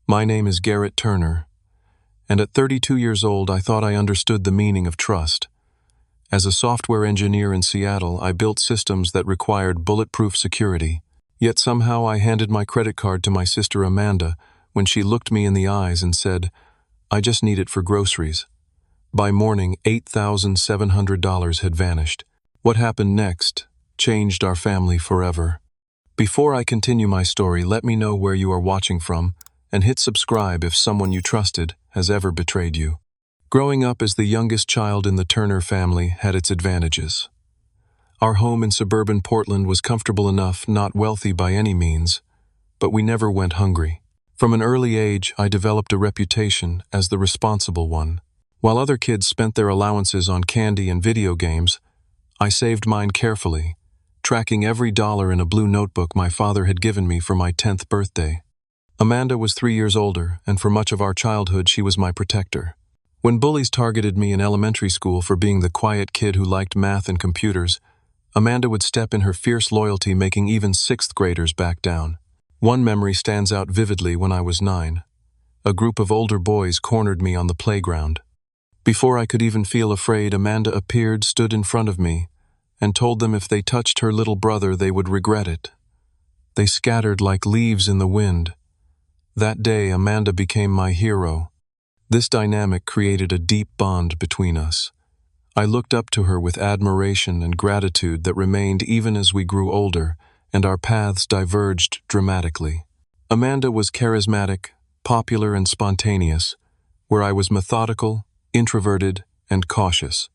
My name is Garrett Turner, and at 32 years old I thought I understood the meaning of trust. As a software engineer in Seattle, I built systems that required bulletproof security. Yet somehow I handed my credit card to my sister Amanda when she looked me in the eyes and said, "I just need it for groceries." By morning, $8,700 had vanished. What happened next changed our family forever. Before I continue my story, let me know where you are watching from, and hit subscribe if someone you trusted has ever betrayed you. Growing up as the youngest child in the Turner family had its advantages. Our home in suburban Portland was comfortable enough, not wealthy by any means, but we never went hungry. From an early age, I developed a reputation as the responsible one. While other kids spent their allowances on candy and video games, I saved mine carefully, tracking every dollar in a blue notebook my father had given me for my 10th birthday. Amanda was 3 years older, and for much of our childhood she was my protector. When bullies targeted me in elementary school for being the quiet kid who liked math and computers, Amanda would step in her fierce loyalty, making even 6th graders back down. One memory stands out vividly when I was 9. A group of older boys cornered me on the playground. Before I could even feel afraid, Amanda appeared, stood in front of me, and told them if they touched her little brother they would regret it. They scattered like leaves in the wind. That day, Amanda became my hero. This dynamic created a deep bond between us. I looked up to her with admiration and gratitude that remained even as we grew older, and our paths diverged dramatically. Amanda was charismatic, popular, and spontaneous, where I was methodical, introverted, and cautious.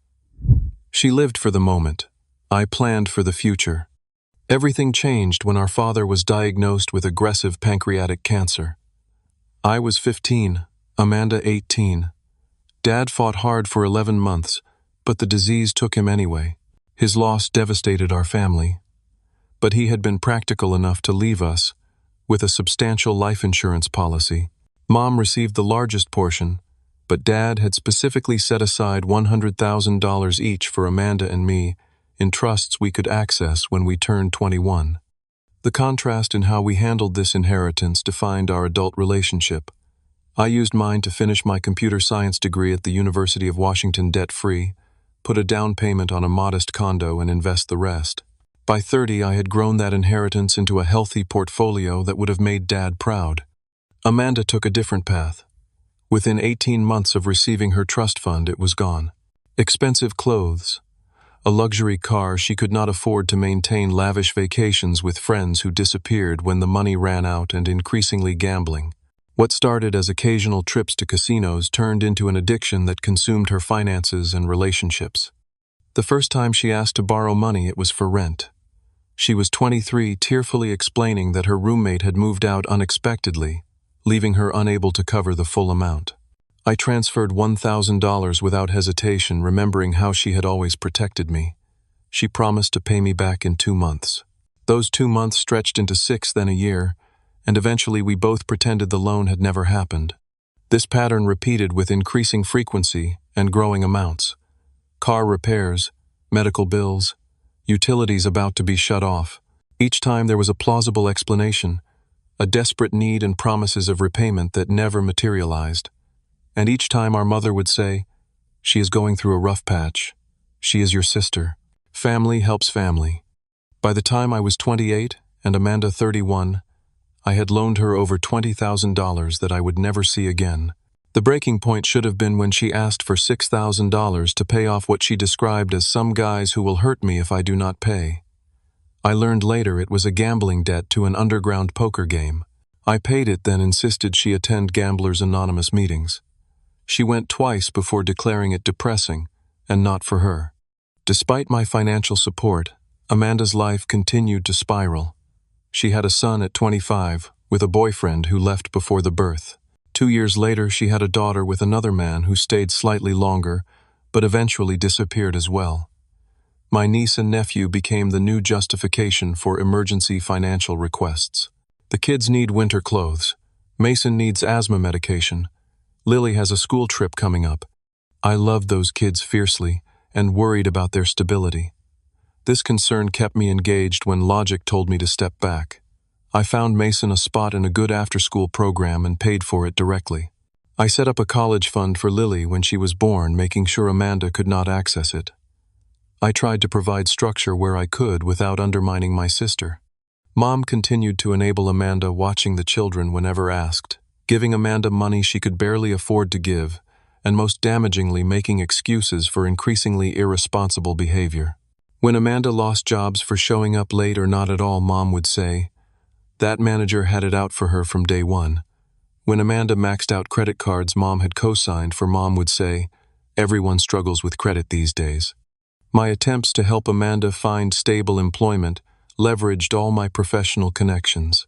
She lived for the moment. I planned for the future. Everything changed when our father was diagnosed with aggressive pancreatic cancer. I was 15, Amanda 18. Dad fought hard for 11 months, but the disease took him anyway. His loss devastated our family. But he had been practical enough to leave us with a substantial life insurance policy. Mom received the largest portion, but Dad had specifically set aside $100,000 each for Amanda and me in trusts we could access when we turned 21. The contrast in how we handled this inheritance defined our adult relationship. I used mine to finish my computer science degree at the University of Washington debt-free, put a down payment on a modest condo, and invest the rest. By 30, I had grown that inheritance into a healthy portfolio that would have made Dad proud. Amanda took a different path. Within 18 months of receiving her trust fund, it was gone. Expensive clothes, a luxury car she could not afford to maintain, lavish vacations with friends who disappeared when the money ran out, and increasingly gambling. What started as occasional trips to casinos turned into an addiction that consumed her finances and relationships. The first time she asked to borrow money, it was for rent. She was 23, tearfully explaining that her roommate had moved out unexpectedly, leaving her unable to cover the full amount. I transferred $1,000 without hesitation, remembering how she had always protected me. She promised to pay me back in 2 months. Those 2 months stretched into 6, then a year, and eventually we both pretended the loan had never happened. This pattern repeated with increasing frequency and growing amounts. Car repairs, medical bills, utilities about to be shut off. Each time there was a plausible explanation, a desperate need, and promises of repayment that never materialized. And each time our mother would say, "She is going through a rough patch. She is your sister." Family helps family. By the time I was 28 and Amanda 31, I had loaned her over $20,000 that I would never see again. The breaking point should have been when she asked for $6,000 to pay off what she described as "some guys who will hurt me if I do not pay." I learned later it was a gambling debt to an underground poker game. I paid it, then insisted she attend Gamblers Anonymous meetings. She went twice before declaring it depressing and not for her. Despite my financial support, Amanda's life continued to spiral. She had a son at 25 with a boyfriend who left before the birth. 2 years later, she had a daughter with another man who stayed slightly longer, but eventually disappeared as well. My niece and nephew became the new justification for emergency financial requests. The kids need winter clothes. Mason needs asthma medication. Lily has a school trip coming up. I loved those kids fiercely and worried about their stability. This concern kept me engaged when logic told me to step back. I found Mason a spot in a good after-school program and paid for it directly. I set up a college fund for Lily when she was born, making sure Amanda could not access it. I tried to provide structure where I could without undermining my sister. Mom continued to enable Amanda watching the children whenever asked, giving Amanda money she could barely afford to give, and most damagingly making excuses for increasingly irresponsible behavior. When Amanda lost jobs for showing up late or not at all, Mom would say, "That manager had it out for her from day one." When Amanda maxed out credit cards Mom had co-signed for, Mom would say, "Everyone struggles with credit these days." My attempts to help Amanda find stable employment leveraged all my professional connections.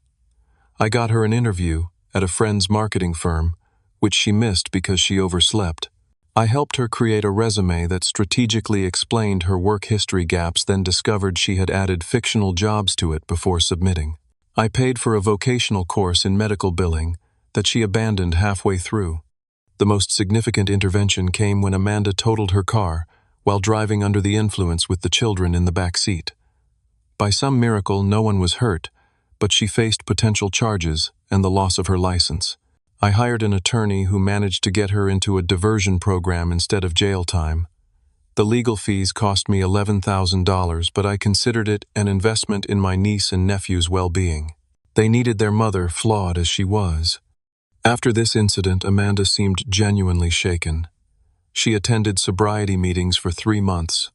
I got her an interview at a friend's marketing firm, which she missed because she overslept. I helped her create a resume that strategically explained her work history gaps, then discovered she had added fictional jobs to it before submitting. I paid for a vocational course in medical billing that she abandoned halfway through. The most significant intervention came when Amanda totaled her car while driving under the influence with the children in the back seat. By some miracle, no one was hurt, but she faced potential charges and the loss of her license. I hired an attorney who managed to get her into a diversion program instead of jail time. The legal fees cost me $11,000, but I considered it an investment in my niece and nephew's well-being. They needed their mother, flawed as she was. After this incident, Amanda seemed genuinely shaken. She attended sobriety meetings for 3 months,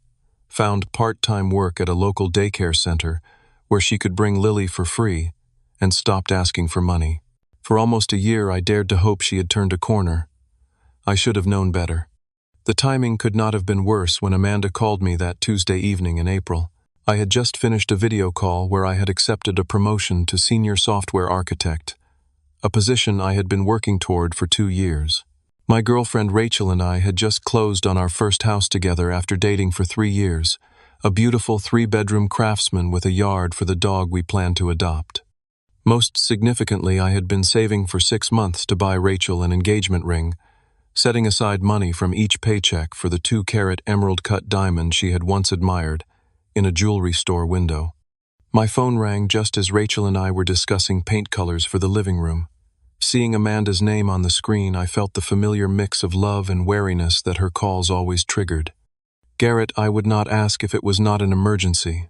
found part-time work at a local daycare center where she could bring Lily for free, and stopped asking for money. For almost a year, I dared to hope she had turned a corner. I should have known better. The timing could not have been worse when Amanda called me that Tuesday evening in April. I had just finished a video call where I had accepted a promotion to senior software architect, a position I had been working toward for 2 years. My girlfriend Rachel and I had just closed on our first house together after dating for 3 years, a beautiful 3-bedroom craftsman with a yard for the dog we planned to adopt. Most significantly, I had been saving for 6 months to buy Rachel an engagement ring, setting aside money from each paycheck for the 2-carat emerald-cut diamond she had once admired in a jewelry store window. My phone rang just as Rachel and I were discussing paint colors for the living room. Seeing Amanda's name on the screen, I felt the familiar mix of love and wariness that her calls always triggered. "Garrett, I would not ask if it was not an emergency."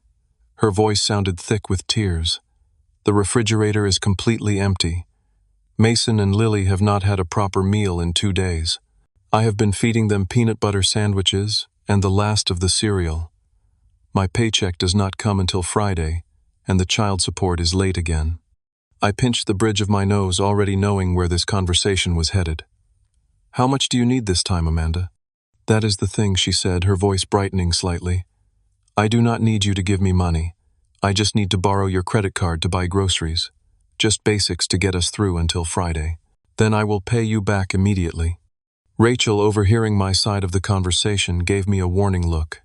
Her voice sounded thick with tears. "The refrigerator is completely empty. Mason and Lily have not had a proper meal in 2 days. I have been feeding them peanut butter sandwiches and the last of the cereal. My paycheck does not come until Friday, and the child support is late again." I pinched the bridge of my nose, already knowing where this conversation was headed. "How much do you need this time, Amanda?" "That is the thing," she said, her voice brightening slightly. "I do not need you to give me money. I just need to borrow your credit card to buy groceries. Just basics to get us through until Friday. Then I will pay you back immediately." Rachel, overhearing my side of the conversation, gave me a warning look.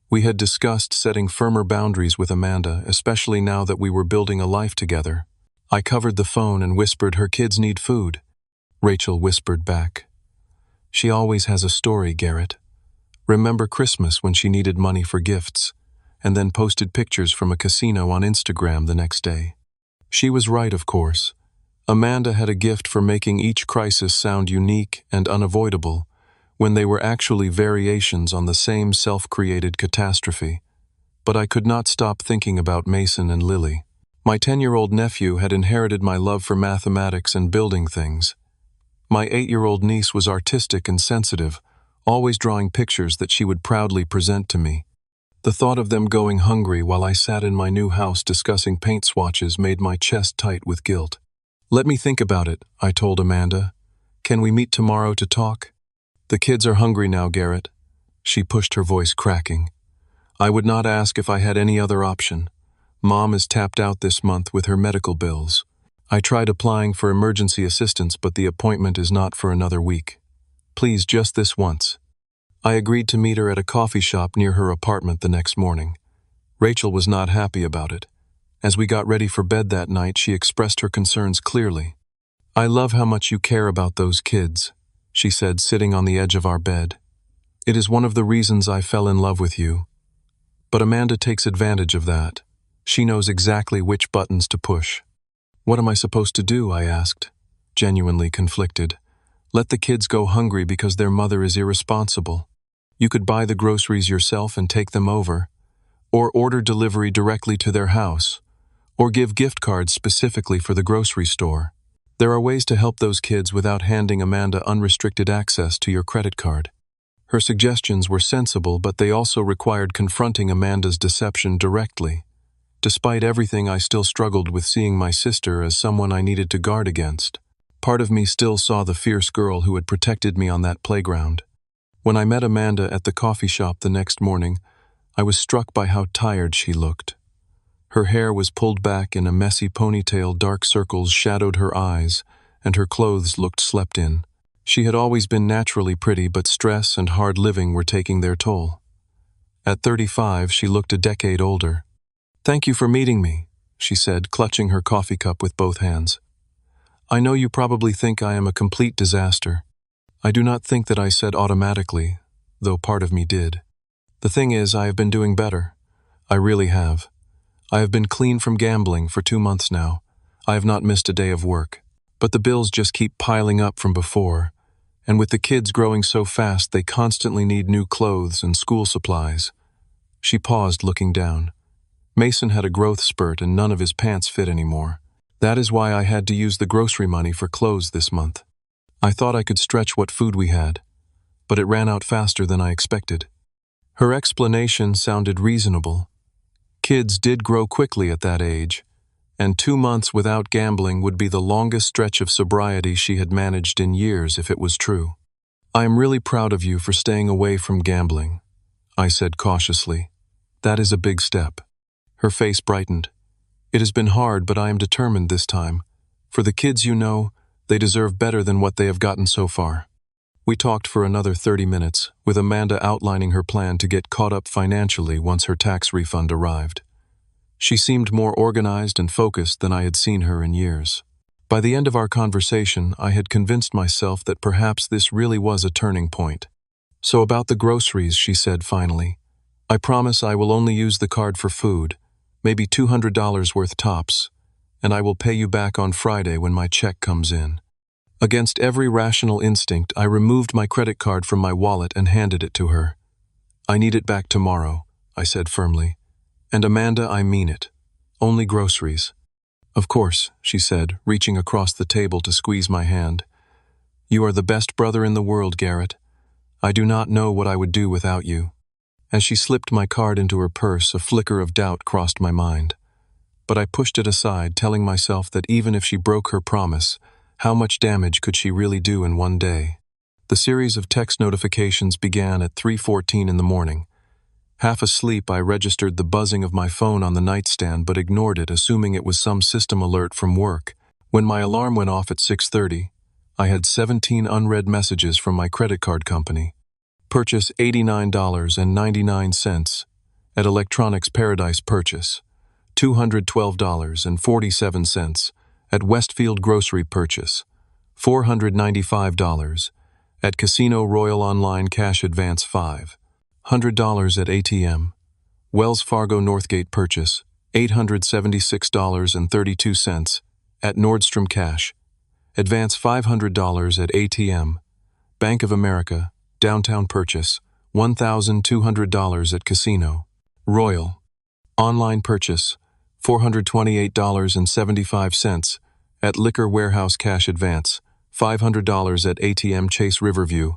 We had discussed setting firmer boundaries with Amanda, especially now that we were building a life together. I covered the phone and whispered, "Her kids need food." Rachel whispered back, "She always has a story, Garrett. Remember Christmas when she needed money for gifts, and then posted pictures from a casino on Instagram the next day?" She was right, of course. Amanda had a gift for making each crisis sound unique and unavoidable, when they were actually variations on the same self-created catastrophe. But I could not stop thinking about Mason and Lily. My 10-year-old nephew had inherited my love for mathematics and building things. My 8-year-old niece was artistic and sensitive, always drawing pictures that she would proudly present to me. The thought of them going hungry while I sat in my new house discussing paint swatches made my chest tight with guilt. "Let me think about it," I told Amanda. "Can we meet tomorrow to talk?" "The kids are hungry now, Garrett." She pushed, her voice cracking. "I would not ask if I had any other option. Mom is tapped out this month with her medical bills. I tried applying for emergency assistance, but the appointment is not for another week. Please, just this once." I agreed to meet her at a coffee shop near her apartment the next morning. Rachel was not happy about it. As we got ready for bed that night, she expressed her concerns clearly. "I love how much you care about those kids," she said, sitting on the edge of our bed. "It is one of the reasons I fell in love with you. But Amanda takes advantage of that. She knows exactly which buttons to push." What am I supposed to do? I asked, genuinely conflicted. Let the kids go hungry because their mother is irresponsible. You could buy the groceries yourself and take them over, or order delivery directly to their house, or give gift cards specifically for the grocery store. There are ways to help those kids without handing Amanda unrestricted access to your credit card. Her suggestions were sensible, but they also required confronting Amanda's deception directly. Despite everything, I still struggled with seeing my sister as someone I needed to guard against. Part of me still saw the fierce girl who had protected me on that playground. When I met Amanda at the coffee shop the next morning, I was struck by how tired she looked. Her hair was pulled back in a messy ponytail, dark circles shadowed her eyes, and her clothes looked slept in. She had always been naturally pretty, but stress and hard living were taking their toll. At 35, she looked a decade older. "Thank you for meeting me," she said, clutching her coffee cup with both hands. "I know you probably think I am a complete disaster." I do not think that I said automatically, though part of me did. The thing is, I have been doing better. I really have. I have been clean from gambling for 2 months now. I have not missed a day of work. But the bills just keep piling up from before, and with the kids growing so fast, they constantly need new clothes and school supplies. She paused, looking down. Mason had a growth spurt and none of his pants fit anymore. That is why I had to use the grocery money for clothes this month. I thought I could stretch what food we had, but it ran out faster than I expected. Her explanation sounded reasonable. Kids did grow quickly at that age, and 2 months without gambling would be the longest stretch of sobriety she had managed in years if it was true. "I am really proud of you for staying away from gambling," I said cautiously. "That is a big step." Her face brightened. "It has been hard, but I am determined this time. For the kids, you know, they deserve better than what they have gotten so far." We talked for another 30 minutes, with Amanda outlining her plan to get caught up financially once her tax refund arrived. She seemed more organized and focused than I had seen her in years. By the end of our conversation, I had convinced myself that perhaps this really was a turning point. "So about the groceries," she said finally. "I promise I will only use the card for food, maybe $200 worth tops, and I will pay you back on Friday when my check comes in." Against every rational instinct, I removed my credit card from my wallet and handed it to her. "I need it back tomorrow," I said firmly. "And Amanda, I mean it. Only groceries." "Of course," she said, reaching across the table to squeeze my hand. "You are the best brother in the world, Garrett. I do not know what I would do without you." As she slipped my card into her purse, a flicker of doubt crossed my mind. But I pushed it aside, telling myself that even if she broke her promise, how much damage could she really do in one day? The series of text notifications began at 3:14 in the morning. Half asleep, I registered the buzzing of my phone on the nightstand but ignored it, assuming it was some system alert from work. When my alarm went off at 6:30, I had 17 unread messages from my credit card company. Purchase $89.99 at Electronics Paradise Purchase. $212.47 at Westfield Grocery Purchase. $495 at Casino Royal Online Cash Advance 5. $100 at ATM. Wells Fargo Northgate Purchase. $876.32 at Nordstrom Cash. Advance $500 at ATM. Bank of America Downtown Purchase. $1,200 at Casino Royal. Online Purchase. $428.75 at Liquor Warehouse Cash Advance. $500 at ATM Chase Riverview.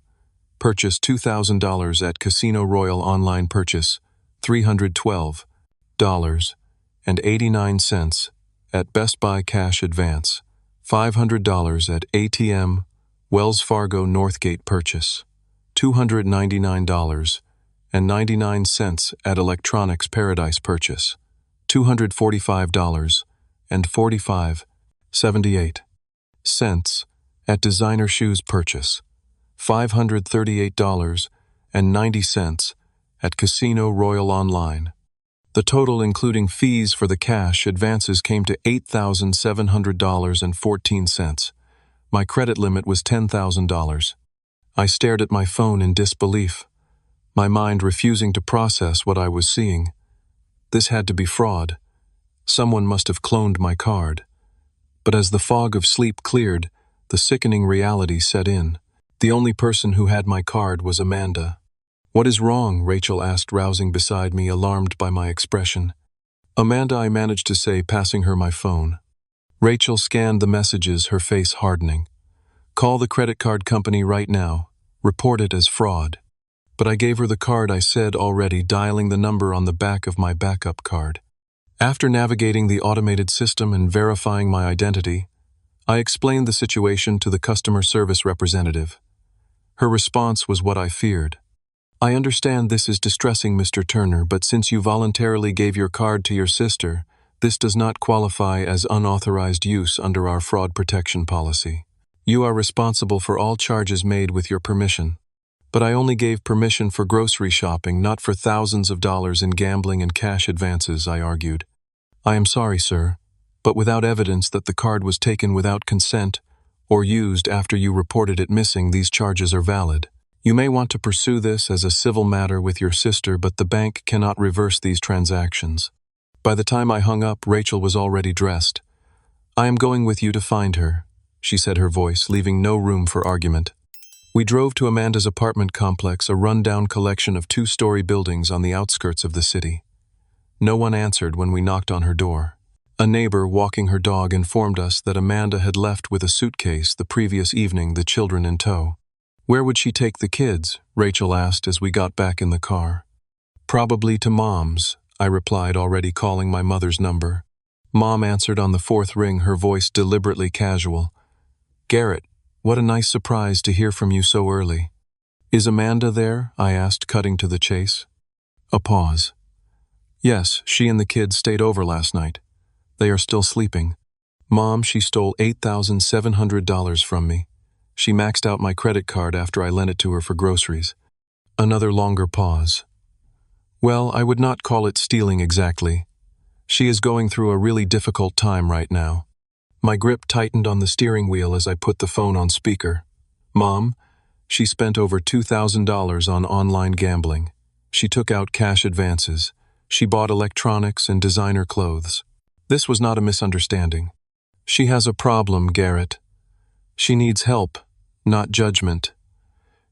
Purchase $2,000 at Casino Royal Online Purchase. $312.89 at Best Buy Cash Advance. $500 at ATM Wells Fargo Northgate Purchase. $299.99 at Electronics Paradise Purchase. $245.78 at Designer Shoes Purchase. $538.90 at Casino Royal Online. The total, including fees for the cash advances, came to $8,700.14. My credit limit was $10,000. I stared at my phone in disbelief, my mind refusing to process what I was seeing. This had to be fraud. Someone must have cloned my card. But as the fog of sleep cleared, the sickening reality set in. The only person who had my card was Amanda. "What is wrong?" Rachel asked, rousing beside me, alarmed by my expression. "Amanda," I managed to say, passing her my phone. Rachel scanned the messages, her face hardening. "Call the credit card company right now. Report it as fraud." But I gave her the card I said already, dialing the number on the back of my backup card. After navigating the automated system and verifying my identity, I explained the situation to the customer service representative. Her response was what I feared. "I understand this is distressing, Mr. Turner, but since you voluntarily gave your card to your sister, this does not qualify as unauthorized use under our fraud protection policy. You are responsible for all charges made with your permission." But I only gave permission for grocery shopping, not for thousands of dollars in gambling and cash advances, I argued. "I am sorry, sir, but without evidence that the card was taken without consent or used after you reported it missing, these charges are valid. You may want to pursue this as a civil matter with your sister, but the bank cannot reverse these transactions." By the time I hung up, Rachel was already dressed. "I am going with you to find her," she said, her voice leaving no room for argument. We drove to Amanda's apartment complex, a run-down collection of two-story buildings on the outskirts of the city. No one answered when we knocked on her door. A neighbor walking her dog informed us that Amanda had left with a suitcase the previous evening, the children in tow. "Where would she take the kids?" Rachel asked as we got back in the car. "Probably to Mom's," I replied, already calling my mother's number. Mom answered on the fourth ring, her voice deliberately casual. "Garrett, what a nice surprise to hear from you so early." "Is Amanda there?" I asked, cutting to the chase. A pause. "Yes, she and the kids stayed over last night. They are still sleeping. Mom, she stole $8,700 from me. She maxed out my credit card after I lent it to her for groceries." Another longer pause. "Well, I would not call it stealing exactly. She is going through a really difficult time right now." My grip tightened on the steering wheel as I put the phone on speaker. "Mom, she spent over $2,000 on online gambling. She took out cash advances. She bought electronics and designer clothes. This was not a misunderstanding. She has a problem, Garrett. She needs help, not judgment.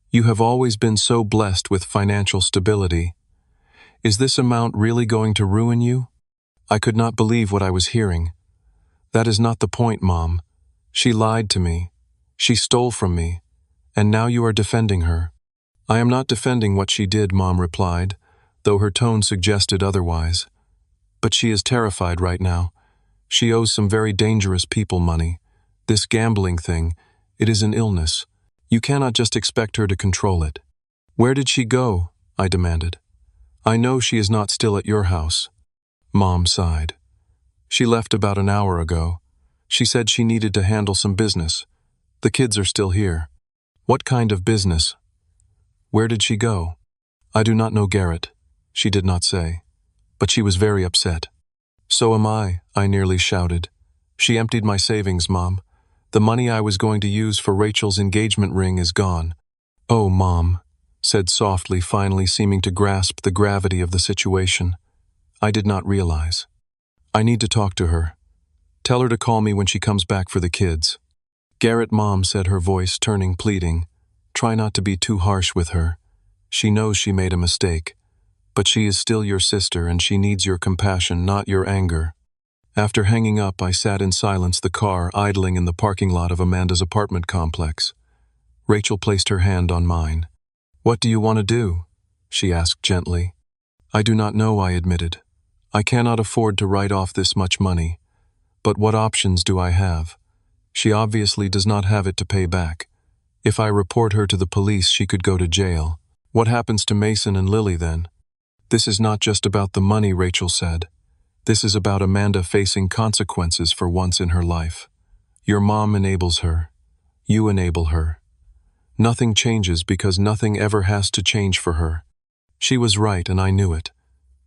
You have always been so blessed with financial stability. Is this amount really going to ruin you?" I could not believe what I was hearing. "That is not the point, Mom. She lied to me. She stole from me. And now you are defending her." "I am not defending what she did," Mom replied, though her tone suggested otherwise. "But she is terrified right now. She owes some very dangerous people money. This gambling thing, it is an illness. You cannot just expect her to control it." "Where did she go?" I demanded. "I know she is not still at your house." Mom sighed. "She left about an hour ago. She said she needed to handle some business. The kids are still here." "What kind of business?" "Where did she go?" "I do not know, Garrett." She did not say. But she was very upset. "So am I nearly shouted. "She emptied my savings, Mom. The money I was going to use for Rachel's engagement ring is gone." "Oh, Mom," said softly, finally seeming to grasp the gravity of the situation. "I did not realize. I need to talk to her. Tell her to call me when she comes back for the kids." "Garrett," Mom said, her voice turning pleading, "try not to be too harsh with her. She knows she made a mistake. But she is still your sister, and she needs your compassion, not your anger." After hanging up, I sat in silence, the car idling in the parking lot of Amanda's apartment complex. Rachel placed her hand on mine. "What do you want to do?" she asked gently. "I do not know," I admitted. "I cannot afford to write off this much money. But what options do I have? She obviously does not have it to pay back. If I report her to the police, she could go to jail. What happens to Mason and Lily then?" "This is not just about the money," Rachel said. "This is about Amanda facing consequences for once in her life. Your mom enables her. You enable her. Nothing changes because nothing ever has to change for her. She was right, and I knew it.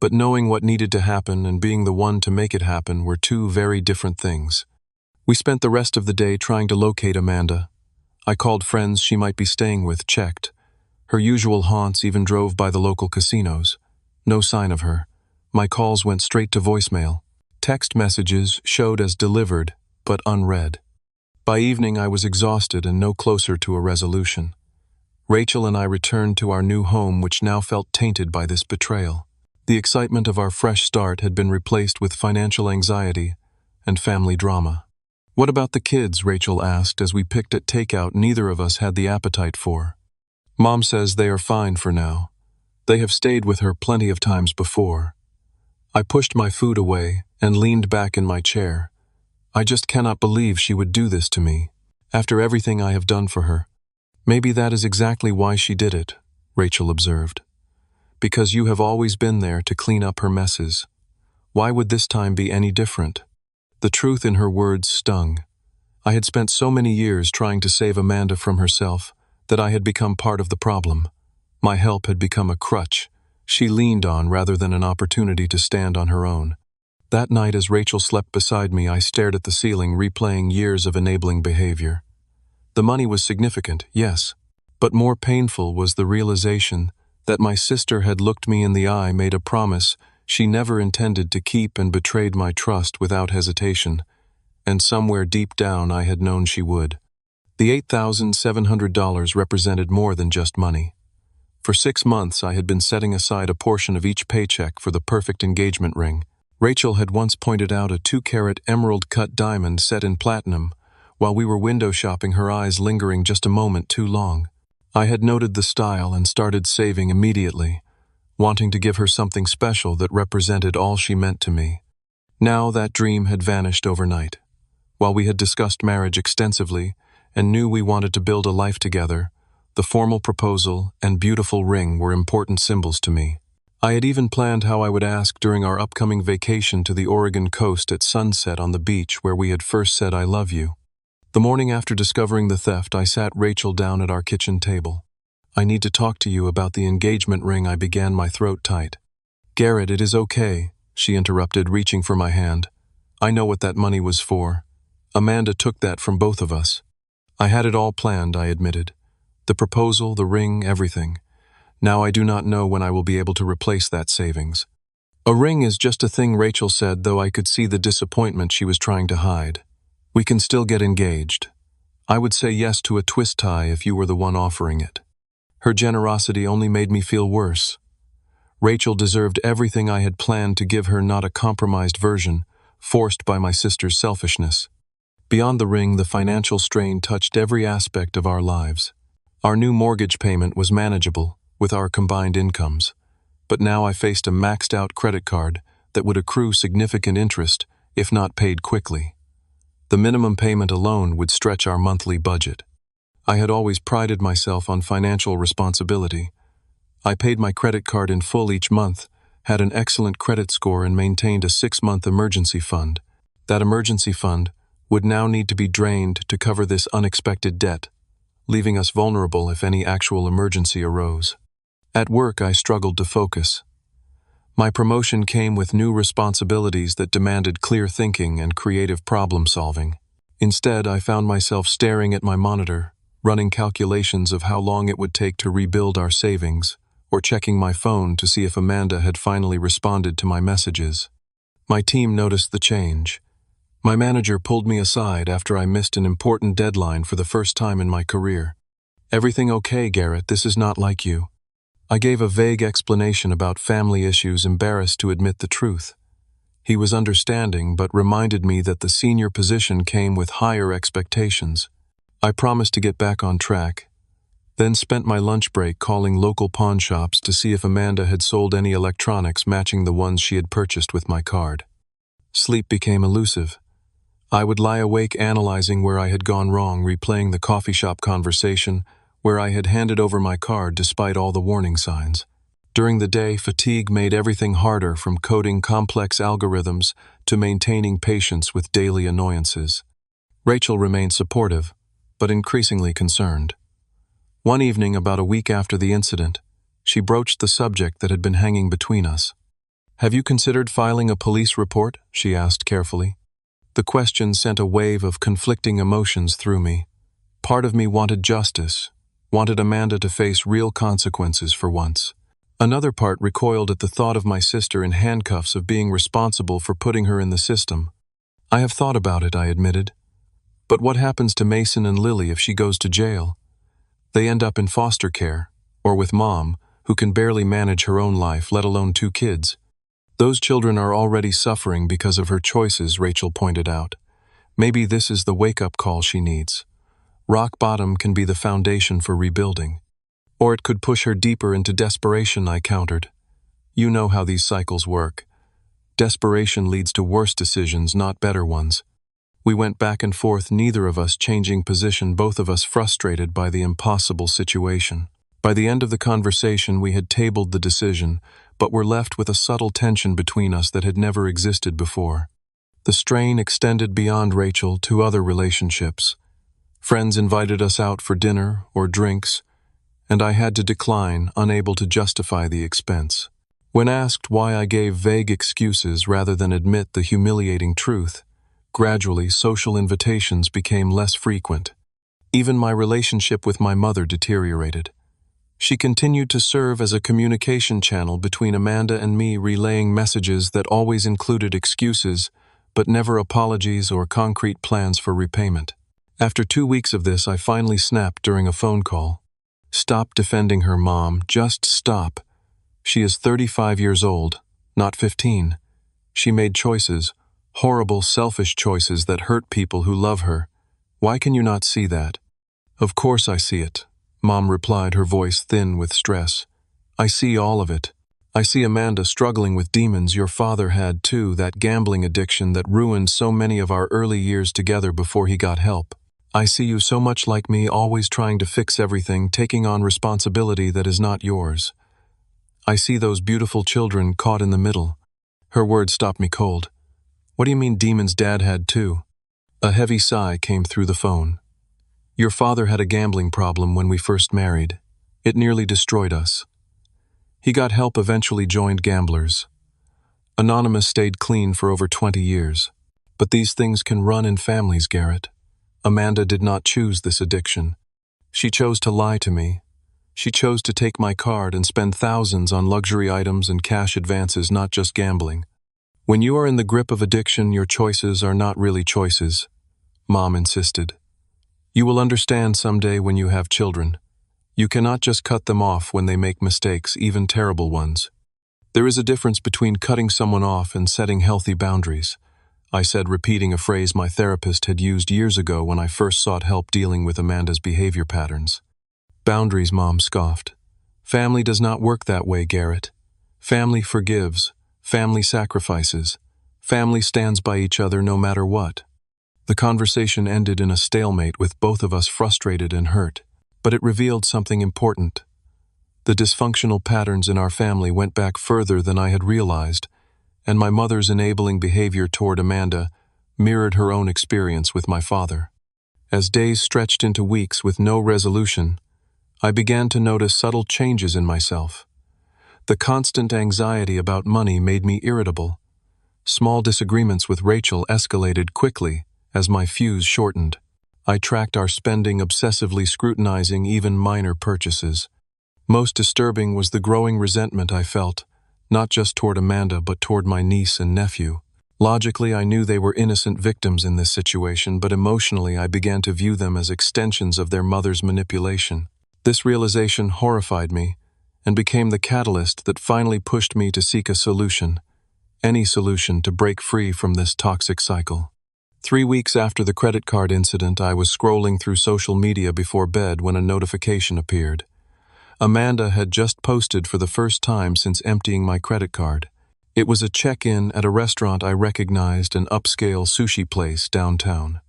But knowing what needed to happen and being the one to make it happen were two very different things." We spent the rest of the day trying to locate Amanda. I called friends she might be staying with, checked. Her usual haunts, even drove by the local casinos. No sign of her. My calls went straight to voicemail. Text messages showed as delivered, but unread. By evening, I was exhausted and no closer to a resolution. Rachel and I returned to our new home, which now felt tainted by this betrayal. The excitement of our fresh start had been replaced with financial anxiety and family drama. "What about the kids?" Rachel asked as we picked at takeout neither of us had the appetite for. "Mom says they are fine for now. They have stayed with her plenty of times before." I pushed my food away and leaned back in my chair. I just cannot believe she would do this to me, after everything I have done for her. "Maybe that is exactly why she did it," Rachel observed. "Because you have always been there to clean up her messes. Why would this time be any different?" The truth in her words stung. I had spent so many years trying to save Amanda from herself that I had become part of the problem. My help had become a crutch she leaned on rather than an opportunity to stand on her own. That night, as Rachel slept beside me, I stared at the ceiling, replaying years of enabling behavior. The money was significant, yes, but more painful was the realization that my sister had looked me in the eye, made a promise she never intended to keep, and betrayed my trust without hesitation, and somewhere deep down I had known she would. The $8,700 represented more than just money. For 6 months I had been setting aside a portion of each paycheck for the perfect engagement ring. Rachel had once pointed out a 2-carat emerald-cut diamond set in platinum. While we were window shopping, her eyes lingering just a moment too long. I had noted the style and started saving immediately, wanting to give her something special that represented all she meant to me. Now that dream had vanished overnight. While we had discussed marriage extensively and knew we wanted to build a life together, the formal proposal and beautiful ring were important symbols to me. I had even planned how I would ask during our upcoming vacation to the Oregon coast at sunset on the beach where we had first said "I love you." The morning after discovering the theft, I sat Rachel down at our kitchen table. "I need to talk to you about the engagement ring," I began, my throat tight. "Garrett, it is okay," she interrupted, reaching for my hand. "I know what that money was for. Amanda took that from both of us." "I had it all planned," I admitted. "The proposal, the ring, everything. Now I do not know when I will be able to replace that savings." "A ring is just a thing," Rachel said, though I could see the disappointment she was trying to hide. "We can still get engaged. I would say yes to a twist tie if you were the one offering it." Her generosity only made me feel worse. Rachel deserved everything I had planned to give her, not a compromised version, forced by my sister's selfishness. Beyond the ring, the financial strain touched every aspect of our lives. Our new mortgage payment was manageable with our combined incomes, but now I faced a maxed-out credit card that would accrue significant interest if not paid quickly. The minimum payment alone would stretch our monthly budget. I had always prided myself on financial responsibility. I paid my credit card in full each month, had an excellent credit score, and maintained a 6-month emergency fund. That emergency fund would now need to be drained to cover this unexpected debt, leaving us vulnerable if any actual emergency arose. At work, I struggled to focus. My promotion came with new responsibilities that demanded clear thinking and creative problem-solving. Instead, I found myself staring at my monitor, running calculations of how long it would take to rebuild our savings, or checking my phone to see if Amanda had finally responded to my messages. My team noticed the change. My manager pulled me aside after I missed an important deadline for the first time in my career. "Everything okay, Garrett? This is not like you." I gave a vague explanation about family issues, embarrassed to admit the truth. He was understanding, but reminded me that the senior position came with higher expectations. I promised to get back on track, then spent my lunch break calling local pawn shops to see if Amanda had sold any electronics matching the ones she had purchased with my card. Sleep became elusive. I would lie awake analyzing where I had gone wrong, replaying the coffee shop conversation where I had handed over my card despite all the warning signs. During the day, fatigue made everything harder, from coding complex algorithms to maintaining patience with daily annoyances. Rachel remained supportive, but increasingly concerned. One evening, about a week after the incident, she broached the subject that had been hanging between us. "Have you considered filing a police report?" she asked carefully. The question sent a wave of conflicting emotions through me. Part of me wanted justice, wanted Amanda to face real consequences for once. Another part recoiled at the thought of my sister in handcuffs, of being responsible for putting her in the system. I have thought about it, I admitted. But what happens to Mason and Lily if she goes to jail? They end up in foster care, or with Mom, who can barely manage her own life, let alone 2 kids. Those children are already suffering because of her choices, Rachel pointed out. Maybe this is the wake-up call she needs. Rock bottom can be the foundation for rebuilding. Or it could push her deeper into desperation, I countered. You know how these cycles work. Desperation leads to worse decisions, not better ones. We went back and forth, neither of us changing position, both of us frustrated by the impossible situation. By the end of the conversation, we had tabled the decision, but were left with a subtle tension between us that had never existed before. The strain extended beyond Rachel to other relationships. Friends invited us out for dinner or drinks, and I had to decline, unable to justify the expense. When asked why I gave vague excuses rather than admit the humiliating truth, gradually social invitations became less frequent. Even my relationship with my mother deteriorated. She continued to serve as a communication channel between Amanda and me, relaying messages that always included excuses, but never apologies or concrete plans for repayment. After 2 weeks of this, I finally snapped during a phone call. Stop defending her, Mom. Just stop. She is 35 years old, not 15. She made choices, horrible, selfish choices that hurt people who love her. Why can you not see that? Of course I see it, Mom replied, her voice thin with stress. I see all of it. I see Amanda struggling with demons your father had too, that gambling addiction that ruined so many of our early years together before he got help. I see you so much like me, always trying to fix everything, taking on responsibility that is not yours. I see those beautiful children caught in the middle. Her words stopped me cold. What do you mean demons Dad had too? A heavy sigh came through the phone. Your father had a gambling problem when we first married. It nearly destroyed us. He got help, eventually joined Gamblers. Anonymous stayed clean for over 20 years. But these things can run in families, Garrett. Amanda did not choose this addiction. She chose to lie to me. She chose to take my card and spend thousands on luxury items and cash advances, not just gambling. When you are in the grip of addiction, your choices are not really choices, Mom insisted. You will understand someday when you have children. You cannot just cut them off when they make mistakes, even terrible ones. There is a difference between cutting someone off and setting healthy boundaries, I said, repeating a phrase my therapist had used years ago when I first sought help dealing with Amanda's behavior patterns. Boundaries, Mom scoffed. Family does not work that way, Garrett. Family forgives. Family sacrifices. Family stands by each other no matter what. The conversation ended in a stalemate, with both of us frustrated and hurt. But it revealed something important. The dysfunctional patterns in our family went back further than I had realized, and my mother's enabling behavior toward Amanda mirrored her own experience with my father. As days stretched into weeks with no resolution, I began to notice subtle changes in myself. The constant anxiety about money made me irritable. Small disagreements with Rachel escalated quickly as my fuse shortened. I tracked our spending, obsessively scrutinizing even minor purchases. Most disturbing was the growing resentment I felt, not just toward Amanda but toward my niece and nephew. Logically, I knew they were innocent victims in this situation, but emotionally I began to view them as extensions of their mother's manipulation. This realization horrified me and became the catalyst that finally pushed me to seek a solution, any solution to break free from this toxic cycle. 3 weeks after the credit card incident, I was scrolling through social media before bed when a notification appeared. Amanda had just posted for the first time since emptying my credit card. It was a check-in at a restaurant I recognized, an upscale sushi place downtown.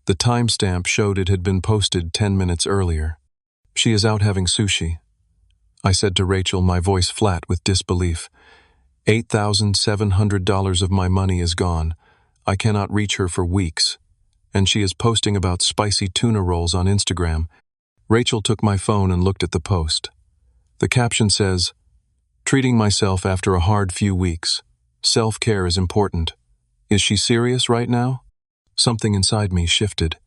The timestamp showed it had been posted 10 minutes earlier. She is out having sushi, I said to Rachel, my voice flat with disbelief. $8,700 of my money is gone. I cannot reach her for weeks. And she is posting about spicy tuna rolls on Instagram. Rachel took my phone and looked at the post. The caption says, "Treating myself after a hard few weeks. Self-care is important. Is she serious right now?" Something inside me shifted.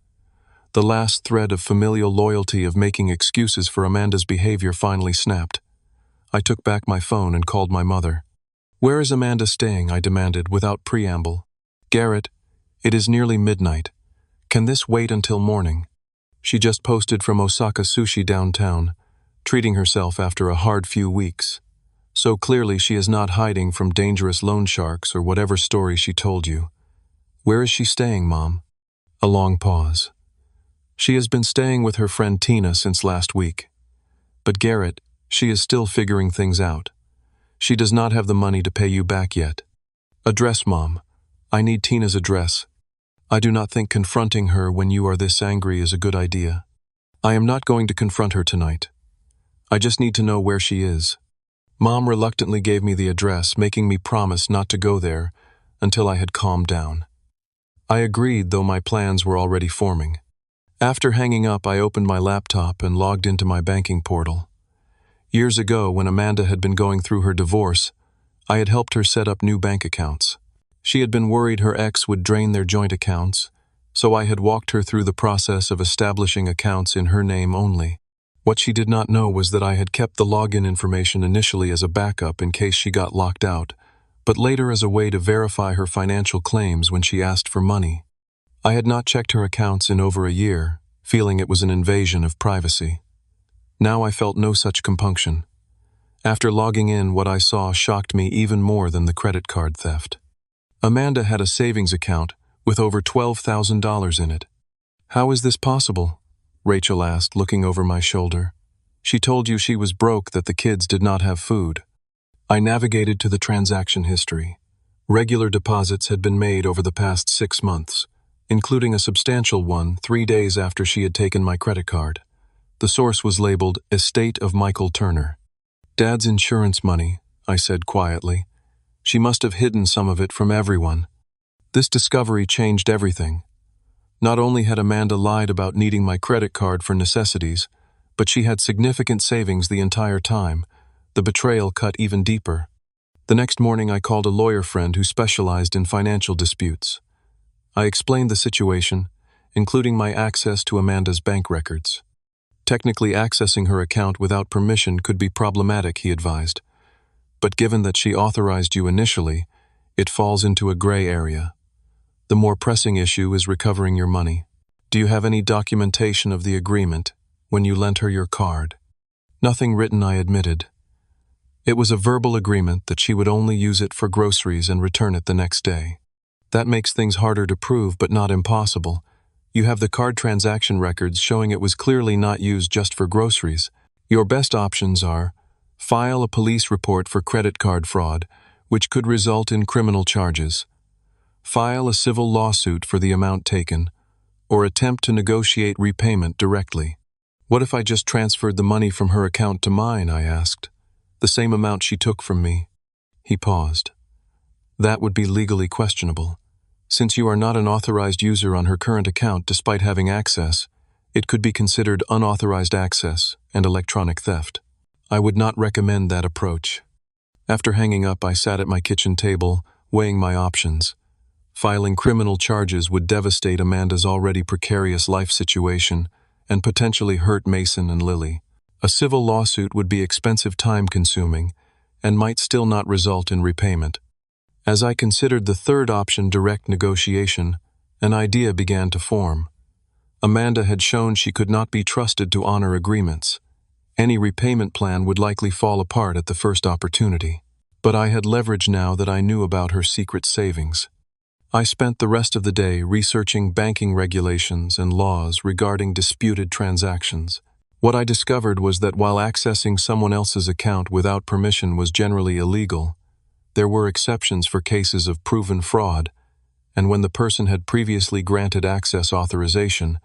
The last thread of familial loyalty of making excuses for Amanda's behavior finally snapped. I took back my phone and called my mother. "Where is Amanda staying?" I demanded without preamble. "Garrett, It is nearly midnight. Can this wait until morning? She just posted from Osaka Sushi downtown, treating herself after a hard few weeks. So clearly she is not hiding from dangerous loan sharks or whatever story she told you. Where is she staying, Mom? A long pause. She has been staying with her friend Tina since last week. But Garrett, she is still figuring things out. She does not have the money to pay you back yet. Address, Mom. I need Tina's address. I do not think confronting her when you are this angry is a good idea. I am not going to confront her tonight. I just need to know where she is. Mom reluctantly gave me the address, making me promise not to go there until I had calmed down. I agreed, though my plans were already forming. After hanging up, I opened my laptop and logged into my banking portal. Years ago, when Amanda had been going through her divorce, I had helped her set up new bank accounts. She had been worried her ex would drain their joint accounts, so I had walked her through the process of establishing accounts in her name only. What she did not know was that I had kept the login information initially as a backup in case she got locked out, but later as a way to verify her financial claims when she asked for money. I had not checked her accounts in over a year, feeling it was an invasion of privacy. Now I felt no such compunction. After logging in, what I saw shocked me even more than the credit card theft. Amanda had a savings account with over $12,000 in it. How is this possible? Rachel asked, looking over my shoulder. She told you she was broke, that the kids did not have food. I navigated to the transaction history. Regular deposits had been made over the past 6 months, including a substantial one 3 days after she had taken my credit card. The source was labeled Estate of Michael Turner. Dad's insurance money, I said quietly. She must have hidden some of it from everyone. This discovery changed everything. Not only had Amanda lied about needing my credit card for necessities, but she had significant savings the entire time. The betrayal cut even deeper. The next morning, I called a lawyer friend who specialized in financial disputes. I explained the situation, including my access to Amanda's bank records. Technically, accessing her account without permission could be problematic, he advised. But given that she authorized you initially, it falls into a gray area. The more pressing issue is recovering your money. Do you have any documentation of the agreement when you lent her your card? Nothing written, I admitted. It was a verbal agreement that she would only use it for groceries and return it the next day. That makes things harder to prove, but not impossible. You have the card transaction records showing it was clearly not used just for groceries. Your best options are file a police report for credit card fraud, which could result in criminal charges. File a civil lawsuit for the amount taken, or attempt to negotiate repayment directly. What if I just transferred the money from her account to mine, I asked. The same amount she took from me. He paused. That would be legally questionable. Since you are not an authorized user on her current account despite having access, it could be considered unauthorized access and electronic theft. I would not recommend that approach. After hanging up, I sat at my kitchen table, weighing my options. Filing criminal charges would devastate Amanda's already precarious life situation and potentially hurt Mason and Lily. A civil lawsuit would be expensive, time-consuming, and might still not result in repayment. As I considered the third option, direct negotiation, an idea began to form. Amanda had shown she could not be trusted to honor agreements. Any repayment plan would likely fall apart at the first opportunity. But I had leverage now that I knew about her secret savings. I spent the rest of the day researching banking regulations and laws regarding disputed transactions. What I discovered was that while accessing someone else's account without permission was generally illegal, there were exceptions for cases of proven fraud, and when the person had previously granted access authorization.